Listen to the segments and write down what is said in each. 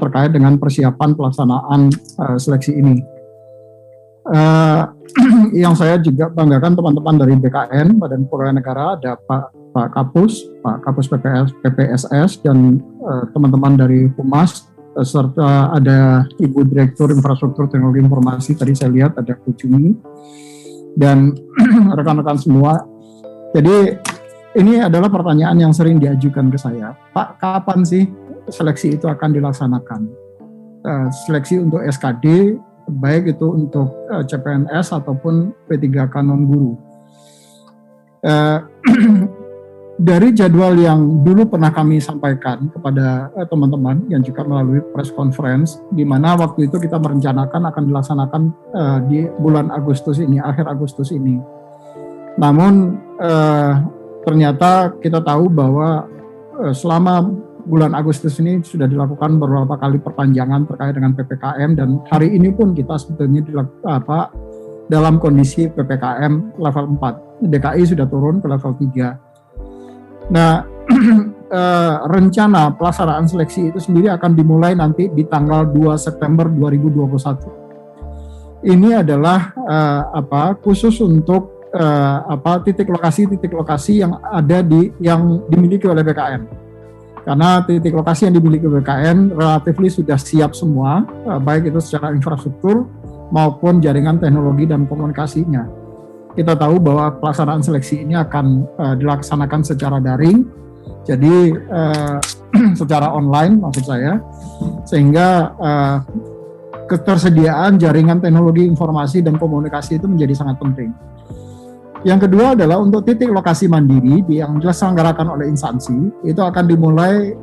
terkait dengan persiapan pelaksanaan seleksi ini. Yang saya juga banggakan teman-teman dari BKN, Badan Pegawai Negara, ada Pak Kapus PPSS, dan teman-teman dari Humas, serta ada Ibu Direktur Infrastruktur Teknologi Informasi, tadi saya lihat ada Bu Jumi, dan rekan-rekan semua. Jadi ini adalah pertanyaan yang sering diajukan ke saya, Pak, kapan sih seleksi itu akan dilaksanakan? Seleksi untuk SKD, baik itu untuk CPNS ataupun P3K non-guru. Dari jadwal yang dulu pernah kami sampaikan kepada teman-teman yang juga melalui press conference, di mana waktu itu kita merencanakan akan dilaksanakan di bulan Agustus ini, akhir Agustus ini. Namun ternyata kita tahu bahwa selama bulan Agustus ini sudah dilakukan beberapa kali perpanjangan terkait dengan PPKM, dan hari ini pun kita sebetulnya dalam kondisi PPKM level 4. DKI sudah turun ke level 3. Nah, rencana pelaksanaan seleksi itu sendiri akan dimulai nanti di tanggal 2 September 2021. Ini adalah khusus untuk titik lokasi yang ada yang dimiliki oleh BKN. Karena titik lokasi yang dimiliki BKN relatif sudah siap semua, baik itu secara infrastruktur maupun jaringan teknologi dan komunikasinya. Kita tahu bahwa pelaksanaan seleksi ini akan dilaksanakan secara daring, jadi secara online maksud saya, sehingga ketersediaan jaringan teknologi informasi dan komunikasi itu menjadi sangat penting. Yang kedua adalah untuk titik lokasi mandiri yang diselenggarakan oleh instansi, itu akan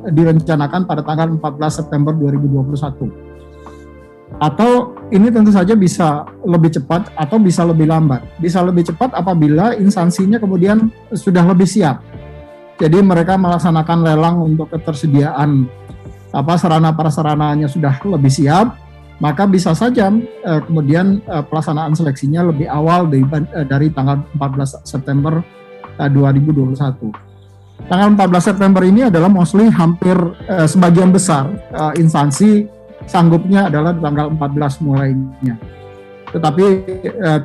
direncanakan pada tanggal 14 September 2021. Atau ini tentu saja bisa lebih cepat atau bisa lebih lambat. Bisa lebih cepat apabila instansinya kemudian sudah lebih siap. Jadi mereka melaksanakan lelang untuk ketersediaan sarana-prasarananya sudah lebih siap, maka bisa saja kemudian pelaksanaan seleksinya lebih awal dari tanggal 14 September 2021. Tanggal 14 September ini adalah mostly hampir sebagian besar instansi sanggupnya adalah tanggal 14 mulainya. Tetapi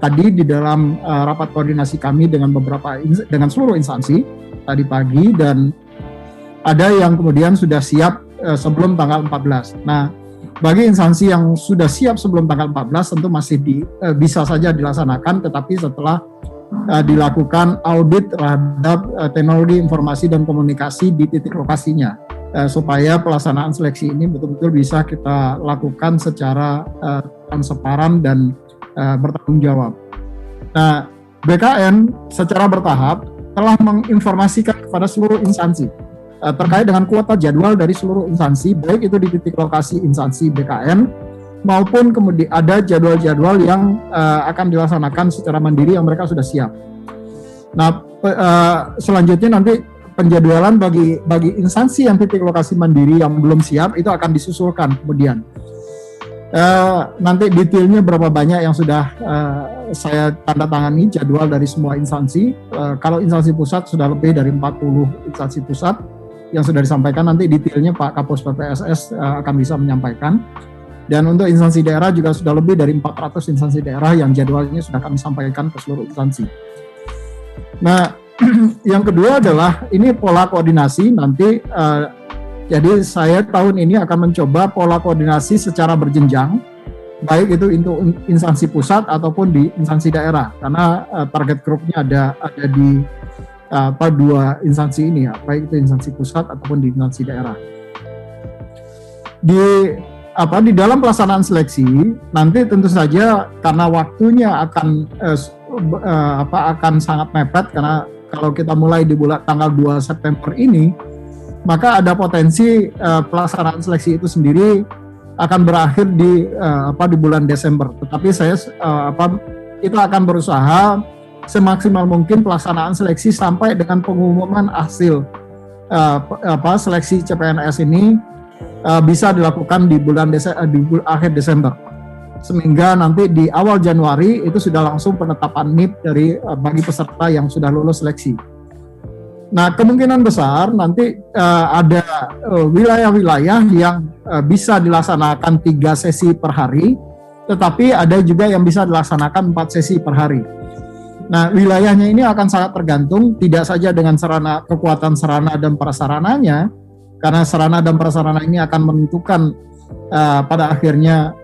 tadi di dalam rapat koordinasi kami dengan seluruh instansi tadi pagi, dan ada yang kemudian sudah siap sebelum tanggal 14. Nah, bagi instansi yang sudah siap sebelum tanggal 14 tentu masih bisa saja dilaksanakan, tetapi setelah dilakukan audit terhadap teknologi informasi dan komunikasi di titik lokasinya, supaya pelaksanaan seleksi ini betul-betul bisa kita lakukan secara transparan dan bertanggung jawab. Nah, BKN secara bertahap telah menginformasikan kepada seluruh instansi terkait dengan kuota jadwal dari seluruh instansi, baik itu di titik lokasi instansi BKN maupun kemudian ada jadwal-jadwal yang akan dilaksanakan secara mandiri yang mereka sudah siap. Nah, selanjutnya nanti penjadwalan bagi instansi yang titik lokasi mandiri yang belum siap itu akan disusulkan kemudian. Nanti detailnya berapa banyak yang sudah saya tanda tangani jadwal dari semua instansi. Kalau instansi pusat sudah lebih dari 40 instansi pusat yang sudah disampaikan, nanti detailnya Pak Kapus PPSS akan bisa menyampaikan. Dan untuk instansi daerah juga sudah lebih dari 400 instansi daerah yang jadwalnya sudah kami sampaikan ke seluruh instansi. Nah, yang kedua adalah ini pola koordinasi nanti. Jadi saya tahun ini akan mencoba pola koordinasi secara berjenjang, baik itu untuk instansi pusat ataupun di instansi daerah, karena target grupnya ada di dua instansi ini ya, baik itu instansi pusat ataupun di instansi daerah. Di dalam pelaksanaan seleksi nanti tentu saja karena waktunya akan sangat mepet, karena kalau kita mulai di tanggal 2 September ini, maka ada potensi pelaksanaan seleksi itu sendiri akan berakhir di bulan Desember. Tetapi kita akan berusaha semaksimal mungkin pelaksanaan seleksi sampai dengan pengumuman hasil seleksi CPNS ini bisa dilakukan di akhir Desember, sehingga nanti di awal Januari itu sudah langsung penetapan NIP bagi peserta yang sudah lulus seleksi. Nah, kemungkinan besar nanti ada wilayah-wilayah yang bisa dilaksanakan 3 sesi per hari, tetapi ada juga yang bisa dilaksanakan 4 sesi per hari. Nah, wilayahnya ini akan sangat tergantung tidak saja dengan kekuatan sarana dan prasarananya, karena sarana dan prasarana ini akan menentukan pada akhirnya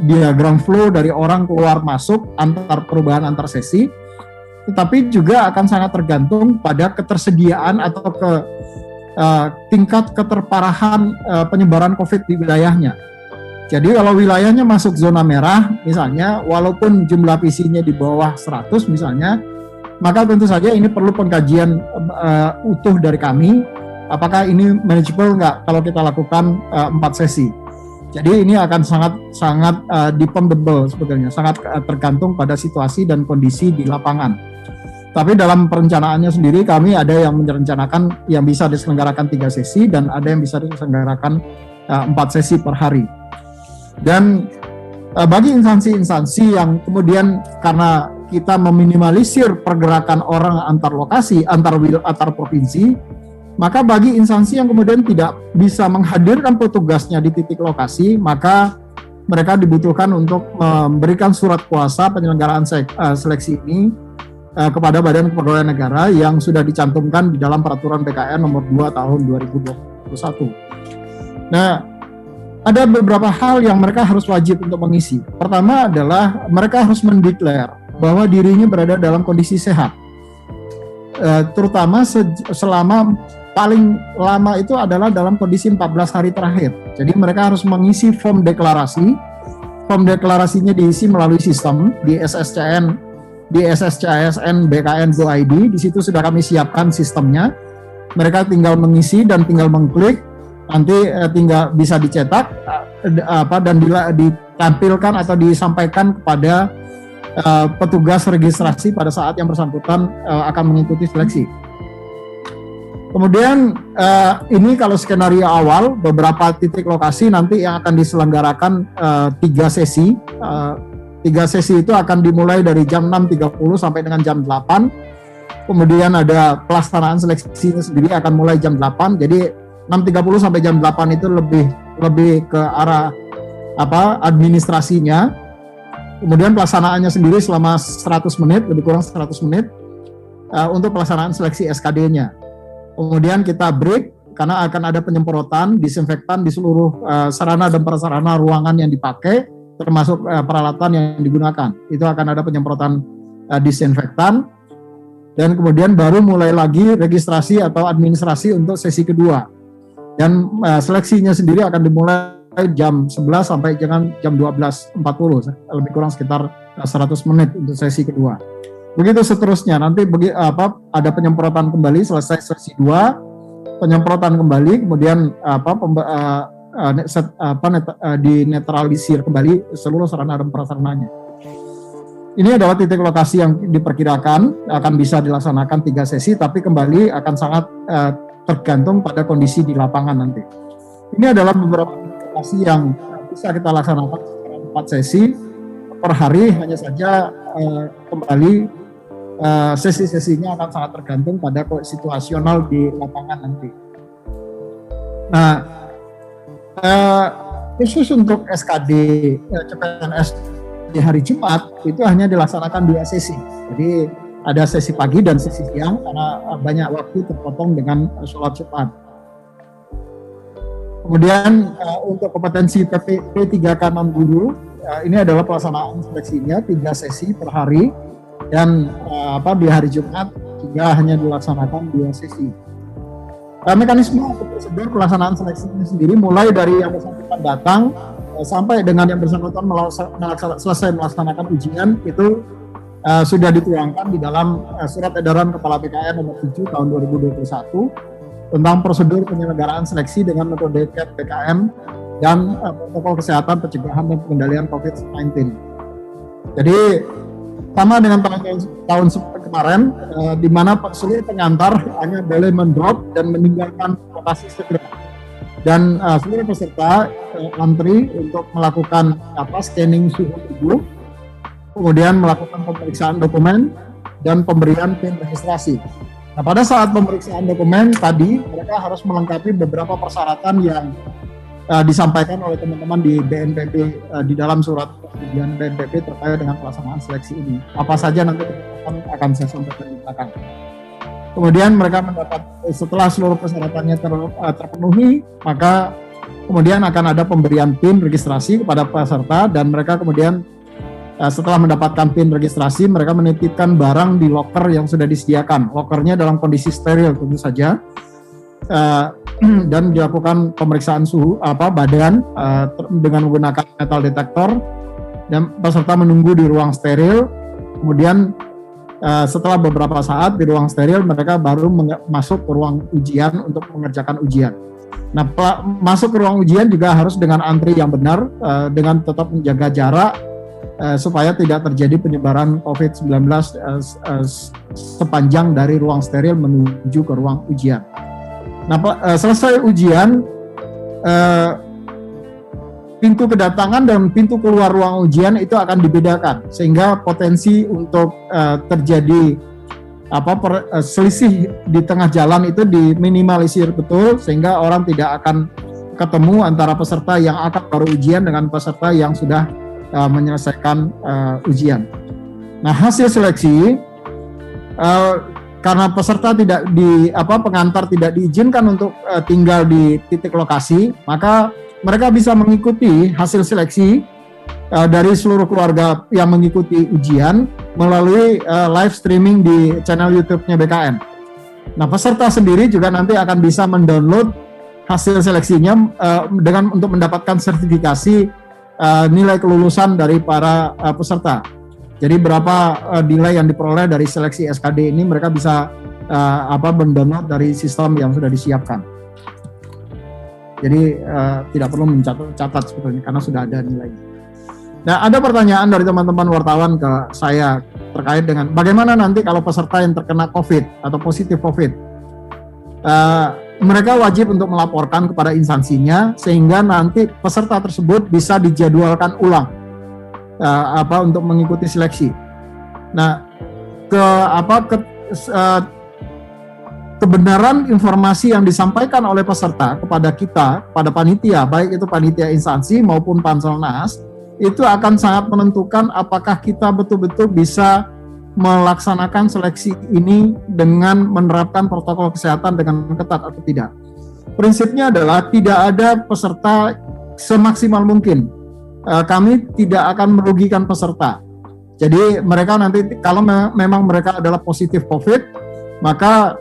diagram flow dari orang keluar masuk perubahan antar sesi, tetapi juga akan sangat tergantung pada ketersediaan atau tingkat keterparahan penyebaran COVID di wilayahnya. Jadi kalau wilayahnya masuk zona merah misalnya, walaupun jumlah PC-nya di bawah 100 misalnya, maka tentu saja ini perlu pengkajian utuh dari kami, apakah ini manageable nggak kalau kita lakukan 4 sesi. Jadi ini akan sangat dependable sebetulnya, sangat tergantung pada situasi dan kondisi di lapangan. Tapi dalam perencanaannya sendiri kami ada yang merencanakan yang bisa diselenggarakan 3 sesi dan ada yang bisa diselenggarakan 4 sesi per hari. Dan bagi instansi-instansi yang kemudian karena kita meminimalisir pergerakan orang antar lokasi, antar provinsi, maka bagi instansi yang kemudian tidak bisa menghadirkan petugasnya di titik lokasi, maka mereka dibutuhkan untuk memberikan surat kuasa penyelenggaraan seleksi ini kepada Badan Kepegawaian Negara yang sudah dicantumkan di dalam Peraturan PKN nomor 2 tahun 2021. Nah, ada beberapa hal yang mereka harus wajib untuk mengisi. Pertama adalah mereka harus mendeklar bahwa dirinya berada dalam kondisi sehat. Terutama selama paling lama itu adalah dalam kondisi 14 hari terakhir. Jadi mereka harus mengisi form deklarasi. Form deklarasinya diisi melalui sistem di SSCASN BKN Go ID. Di situ sudah kami siapkan sistemnya. Mereka tinggal mengisi dan tinggal mengklik. Nanti tinggal bisa dicetak dan ditampilkan atau disampaikan kepada petugas registrasi pada saat yang bersangkutan akan mengikuti seleksi. Kemudian ini kalau skenario awal, beberapa titik lokasi nanti yang akan diselenggarakan 3 sesi. 3 sesi itu akan dimulai dari jam 6.30 sampai dengan jam 8. Kemudian ada pelaksanaan seleksinya sendiri akan mulai jam 8. Jadi 6.30 sampai jam 8 itu lebih ke arah administrasinya. Kemudian pelaksanaannya sendiri selama 100 menit, lebih kurang 100 menit untuk pelaksanaan seleksi SKD-nya. Kemudian kita break karena akan ada penyemprotan disinfektan di seluruh sarana dan prasarana ruangan yang dipakai, termasuk peralatan yang digunakan. Itu akan ada penyemprotan disinfektan, dan kemudian baru mulai lagi registrasi atau administrasi untuk sesi kedua. Dan seleksinya sendiri akan dimulai jam 11 sampai dengan jam 12.40, lebih kurang sekitar 100 menit untuk sesi kedua. Begitu seterusnya, nanti ada penyemprotan kembali selesai sesi 2, penyemprotan kembali, kemudian dinetralisir kembali seluruh sarana dan prasarananya. Ini adalah titik lokasi yang diperkirakan akan bisa dilaksanakan 3 sesi, tapi kembali akan sangat tergantung pada kondisi di lapangan nanti. Ini adalah beberapa lokasi yang bisa kita laksanakan 4 sesi per hari, hanya saja kembali sesi-sesinya akan sangat tergantung pada situasional di lapangan nanti. Nah, khusus untuk SKD CPNS di hari Jumat itu hanya dilaksanakan 2 sesi. Jadi ada sesi pagi dan sesi siang karena banyak waktu terpotong dengan sholat Jumat. Kemudian untuk kompetensi P3K non-guru, ini adalah pelaksanaan seleksinya 3 sesi per hari, dan di hari Jumat juga hanya dilaksanakan 2 sesi. Mekanisme atau prosedur pelaksanaan seleksinya sendiri mulai dari yang bersangkutan datang sampai dengan yang bersangkutan selesai melaksanakan ujian itu sudah dituangkan di dalam Surat Edaran Kepala BKN nomor 7 tahun 2021 tentang prosedur penyelenggaraan seleksi dengan metode CAT BKN dan protokol kesehatan pencegahan dan pengendalian COVID-19. Jadi sama dengan tahun kemarin, di mana seluruh pengantar hanya boleh mendrop dan meninggalkan lokasi segera. Dan seluruh peserta antri untuk melakukan scanning suhu tubuh, kemudian melakukan pemeriksaan dokumen dan pemberian PIN registrasi. Nah, pada saat pemeriksaan dokumen tadi, mereka harus melengkapi beberapa persyaratan yang disampaikan oleh teman-teman di BNPB di dalam surat persetujuan BNPB terkait dengan pelaksanaan seleksi ini. Apa saja nanti akan saya sampaikan di belakang. Kemudian mereka mendapat, setelah seluruh persyaratannya terpenuhi, maka kemudian akan ada pemberian PIN registrasi kepada peserta, dan mereka kemudian setelah mendapatkan PIN registrasi, mereka menitipkan barang di loker yang sudah disediakan. Lokernya dalam kondisi steril tentu saja, dan dilakukan pemeriksaan suhu badan dengan menggunakan metal detektor, dan peserta menunggu di ruang steril. Kemudian setelah beberapa saat di ruang steril, mereka baru masuk ke ruang ujian untuk mengerjakan ujian. Nah, masuk ke ruang ujian juga harus dengan antri yang benar, dengan tetap menjaga jarak, supaya tidak terjadi penyebaran COVID-19 sepanjang dari ruang steril menuju ke ruang ujian. Nah, selesai ujian, pintu kedatangan dan pintu keluar ruang ujian itu akan dibedakan, sehingga potensi untuk terjadi selisih di tengah jalan itu diminimalisir betul, sehingga orang tidak akan ketemu antara peserta yang akan baru ujian dengan peserta yang sudah menyelesaikan ujian. Nah, hasil seleksi karena peserta pengantar tidak diizinkan untuk tinggal di titik lokasi, maka mereka bisa mengikuti hasil seleksi dari seluruh keluarga yang mengikuti ujian melalui live streaming di channel YouTube-nya BKN. Nah, peserta sendiri juga nanti akan bisa mendownload hasil seleksinya untuk mendapatkan sertifikasi nilai kelulusan dari para peserta. Jadi berapa nilai yang diperoleh dari seleksi SKD ini, mereka bisa mendownload dari sistem yang sudah disiapkan. Jadi tidak perlu mencatat sebetulnya karena sudah ada nilainya. Nah, ada pertanyaan dari teman-teman wartawan ke saya terkait dengan bagaimana nanti kalau peserta yang terkena COVID atau positif COVID. Mereka wajib untuk melaporkan kepada instansinya, sehingga nanti peserta tersebut bisa dijadwalkan ulang untuk mengikuti seleksi. Nah, kebenaran informasi yang disampaikan oleh peserta kepada kita, pada panitia, baik itu panitia instansi maupun Panselnas, itu akan sangat menentukan apakah kita betul-betul bisa melaksanakan seleksi ini dengan menerapkan protokol kesehatan dengan ketat atau tidak. Prinsipnya adalah tidak ada peserta semaksimal mungkin. Kami tidak akan merugikan peserta. Jadi mereka nanti kalau memang mereka adalah positif COVID, maka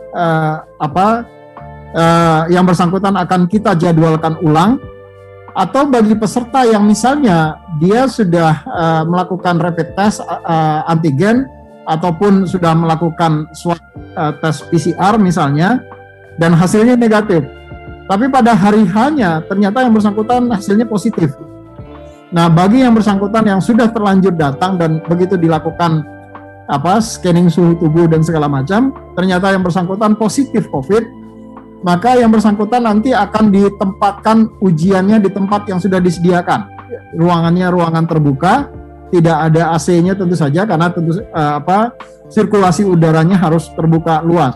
yang bersangkutan akan kita jadwalkan ulang. Atau bagi peserta yang misalnya dia sudah melakukan rapid test antigen ataupun sudah melakukan swab tes PCR misalnya dan hasilnya negatif, tapi pada hari H-nya ternyata yang bersangkutan hasilnya positif. Nah, bagi yang bersangkutan yang sudah terlanjur datang dan begitu dilakukan scanning suhu tubuh dan segala macam, ternyata yang bersangkutan positif COVID, maka yang bersangkutan nanti akan ditempatkan ujiannya di tempat yang sudah disediakan. Ruangannya ruangan terbuka, tidak ada AC-nya tentu saja karena sirkulasi udaranya harus terbuka luas.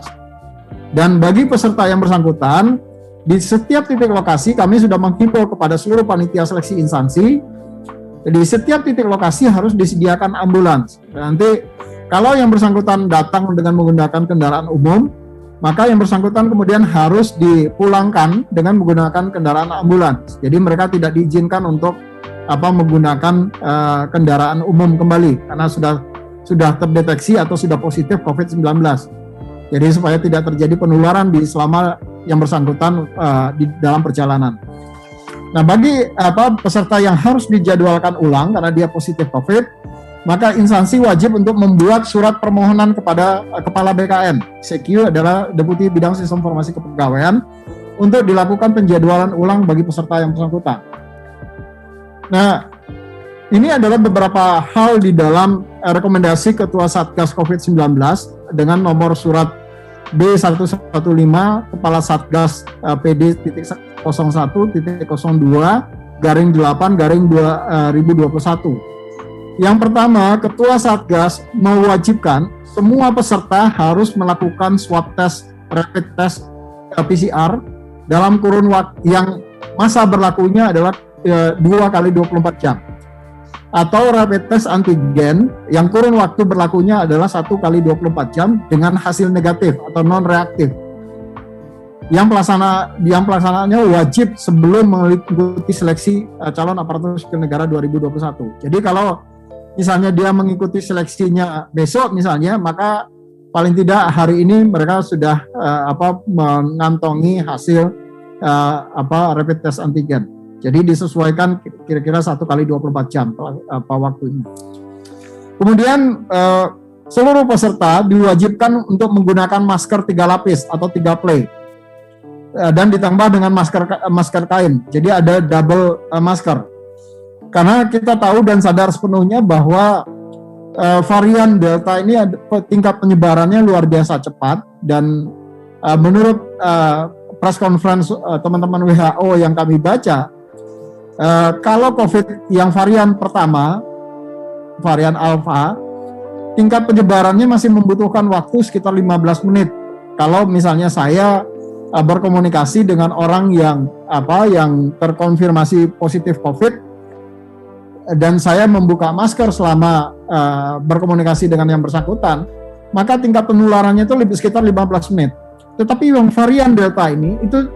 Dan bagi peserta yang bersangkutan, di setiap titik lokasi kami sudah menghimbau kepada seluruh panitia seleksi instansi, di setiap titik lokasi harus disediakan ambulans. Nanti kalau yang bersangkutan datang dengan menggunakan kendaraan umum, maka yang bersangkutan kemudian harus dipulangkan dengan menggunakan kendaraan ambulans. Jadi mereka tidak diizinkan untuk menggunakan kendaraan umum kembali karena sudah terdeteksi atau sudah positif COVID-19. Jadi supaya tidak terjadi penularan selama yang bersangkutan di dalam perjalanan. Nah, bagi peserta yang harus dijadwalkan ulang karena dia positif COVID, maka instansi wajib untuk membuat surat permohonan kepada Kepala BKN. CQ adalah Deputi Bidang Sistem Informasi Kepegawaian untuk dilakukan penjadwalan ulang bagi peserta yang bersangkutan. Nah, ini adalah beberapa hal di dalam rekomendasi Ketua Satgas COVID-19 dengan nomor surat B115 Kepala Satgas PD.01.02/8/2021. Yang pertama, Ketua Satgas mewajibkan semua peserta harus melakukan swab test, rapid test PCR dalam kurun waktu yang masa berlakunya adalah 2 kali 24 jam. Atau rapid test antigen yang kurun waktu berlakunya adalah 1 kali 24 jam dengan hasil negatif atau non-reaktif. Yang pelaksanaannya wajib sebelum mengikuti seleksi calon aparatur sipil negara 2021. Jadi kalau misalnya dia mengikuti seleksinya besok misalnya, maka paling tidak hari ini mereka sudah mengantongi hasil rapid test antigen. Jadi disesuaikan kira-kira 1 kali 24 jam waktunya. Kemudian seluruh peserta diwajibkan untuk menggunakan masker 3 lapis atau 3 play. Dan ditambah dengan masker kain. Jadi ada double masker. Karena kita tahu dan sadar sepenuhnya bahwa varian Delta ini tingkat penyebarannya luar biasa cepat, dan menurut press conference teman-teman WHO yang kami baca, kalau COVID yang varian pertama, varian Alpha, tingkat penyebarannya masih membutuhkan waktu sekitar 15 menit. Kalau misalnya saya berkomunikasi dengan orang yang terkonfirmasi positif COVID dan saya membuka masker selama berkomunikasi dengan yang bersangkutan, maka tingkat penularannya itu sekitar 15 menit. Tetapi yang varian Delta ini itu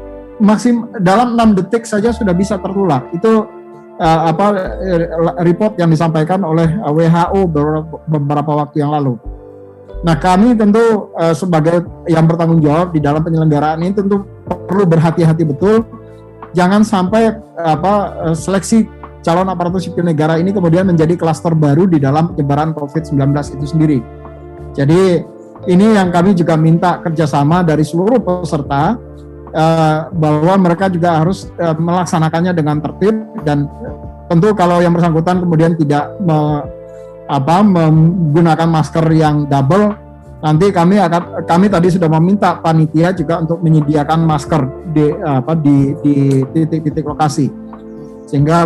dalam 6 detik saja sudah bisa tertular. Itu report yang disampaikan oleh WHO beberapa waktu yang lalu. Nah, kami tentu sebagai yang bertanggung jawab di dalam penyelenggaraan ini tentu perlu berhati-hati betul, jangan sampai seleksi calon aparatur sipil negara ini kemudian menjadi klaster baru di dalam penyebaran COVID-19 itu sendiri. Jadi ini yang kami juga minta kerjasama dari seluruh peserta, bahwa mereka juga harus melaksanakannya dengan tertib, dan tentu kalau yang bersangkutan kemudian tidak menggunakan masker yang double, nanti kami tadi sudah meminta panitia juga untuk menyediakan masker di titik-titik lokasi, sehingga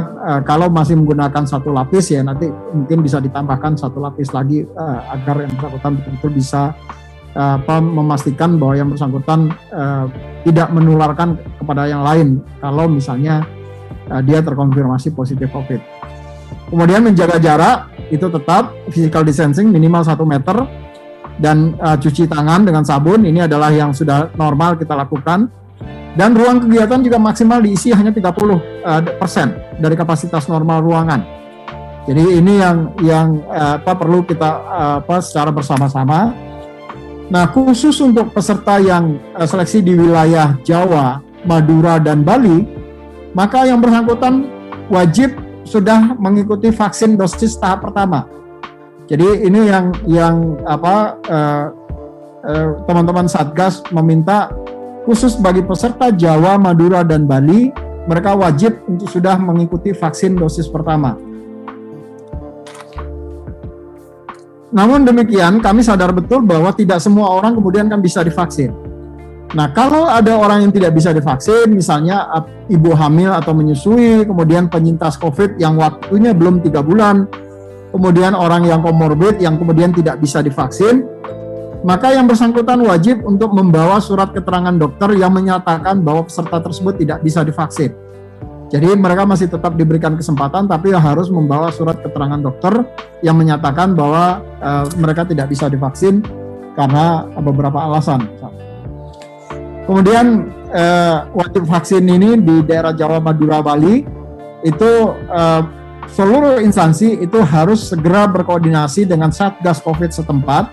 kalau masih menggunakan 1 lapis ya nanti mungkin bisa ditambahkan 1 lapis lagi agar yang bersangkutan betul-betul bisa memastikan bahwa yang bersangkutan tidak menularkan kepada yang lain kalau misalnya dia terkonfirmasi positif COVID. Kemudian menjaga jarak itu tetap physical distancing minimal 1 meter, dan cuci tangan dengan sabun ini adalah yang sudah normal kita lakukan. Dan ruang kegiatan juga maksimal diisi hanya 30% dari kapasitas normal ruangan. Jadi ini yang perlu kita secara bersama-sama. Nah, khusus untuk peserta yang seleksi di wilayah Jawa, Madura, dan Bali, maka yang bersangkutan wajib sudah mengikuti vaksin dosis tahap pertama. Jadi ini yang teman-teman Satgas meminta khusus bagi peserta Jawa, Madura, dan Bali, mereka wajib untuk sudah mengikuti vaksin dosis pertama. Namun demikian, kami sadar betul bahwa tidak semua orang kemudian kan bisa divaksin. Nah, kalau ada orang yang tidak bisa divaksin, misalnya ibu hamil atau menyusui, kemudian penyintas COVID yang waktunya belum 3 bulan, kemudian orang yang komorbid yang kemudian tidak bisa divaksin, maka yang bersangkutan wajib untuk membawa surat keterangan dokter yang menyatakan bahwa peserta tersebut tidak bisa divaksin. Jadi mereka masih tetap diberikan kesempatan, tapi harus membawa surat keterangan dokter yang menyatakan bahwa mereka tidak bisa divaksin karena beberapa alasan. Kemudian wajib vaksin ini di daerah Jawa, Madura, Bali itu seluruh instansi itu harus segera berkoordinasi dengan Satgas COVID setempat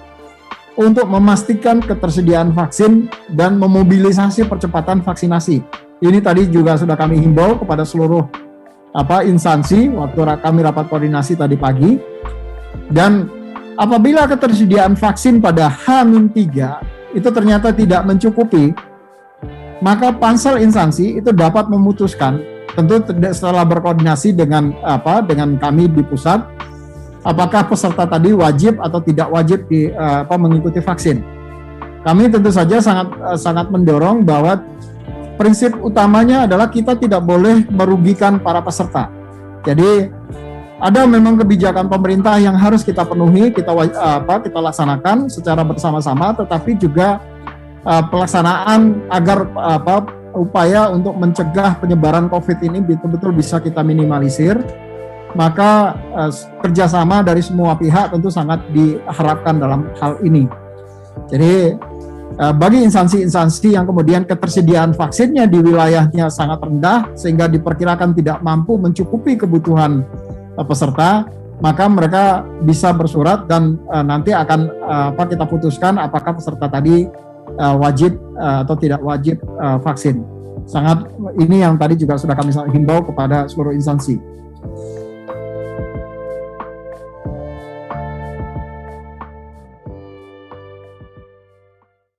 untuk memastikan ketersediaan vaksin dan memobilisasi percepatan vaksinasi. Ini tadi juga sudah kami himbau kepada seluruh instansi waktu kami rapat koordinasi tadi pagi. Dan apabila ketersediaan vaksin pada H-3 itu ternyata tidak mencukupi, maka pansel instansi itu dapat memutuskan, tentu setelah berkoordinasi dengan kami di pusat, apakah peserta tadi wajib atau tidak wajib mengikuti vaksin. Kami tentu saja sangat mendorong bahwa prinsip utamanya adalah kita tidak boleh merugikan para peserta. Jadi ada memang kebijakan pemerintah yang harus kita penuhi, kita laksanakan secara bersama-sama, tetapi juga pelaksanaan agar upaya untuk mencegah penyebaran COVID ini betul-betul bisa kita minimalisir, maka kerjasama dari semua pihak tentu sangat diharapkan dalam hal ini. Jadi bagi instansi-instansi yang kemudian ketersediaan vaksinnya di wilayahnya sangat rendah sehingga diperkirakan tidak mampu mencukupi kebutuhan peserta, maka mereka bisa bersurat dan nanti akan kita putuskan apakah peserta tadi wajib atau tidak wajib vaksin. Sangat ini yang tadi juga sudah kami himbau kepada seluruh instansi.